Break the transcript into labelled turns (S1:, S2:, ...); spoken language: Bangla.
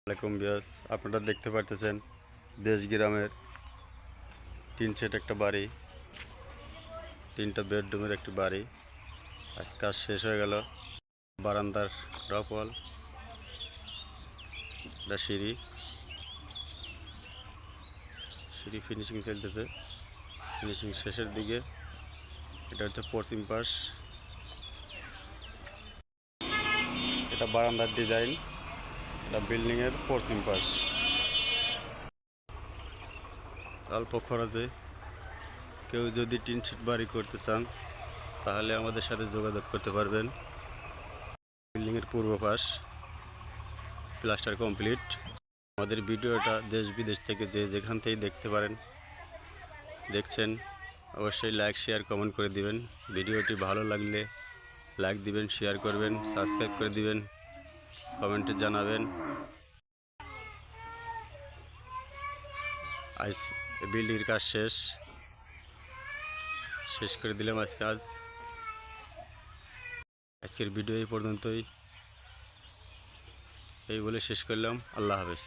S1: আসসালামু আলাইকুম ভিউয়ার্স, আপনারা দেখতে পারতেছেন দেশ গ্রামের টিন সেট একটা বাড়ি, 3টা বেডরুমের একটি বাড়ি। আজ কাজ শেষ হয়ে গেল। বারান্দার টপ ওয়াল, সিঁড়ি ফিনিশিং চলতেছে, ফিনিশিং শেষের দিকে। এটা হচ্ছে পশ্চিম পাশ, এটা বারান্দার ডিজাইন, এটা বিল্ডিংয়ের পশ্চিম পাশ। অল্প খরচে কেউ যদি টিন শেড বাড়ি করতে চান তাহলে আমাদের সাথে যোগাযোগ করতে পারবেন। বিল্ডিংয়ের পূর্ব পাশ, প্লাস্টার কমপ্লিট। আমাদের ভিডিওটা দেশ বিদেশ থেকে যে যেখান থেকেই দেখছেন অবশ্যই লাইক শেয়ার কমেন্ট করে দিবেন। ভিডিওটি ভালো লাগলে লাইক দিবেন, শেয়ার করবেন, সাবস্ক্রাইব করে দিবেন, কমেন্টে জানাবেন। আজ বিল্ডিংয়ের কাজ শেষ করে দিলাম। আজকের ভিডিও এই পর্যন্তই, এই বলে শেষ করলাম। আল্লাহ হাফেজ।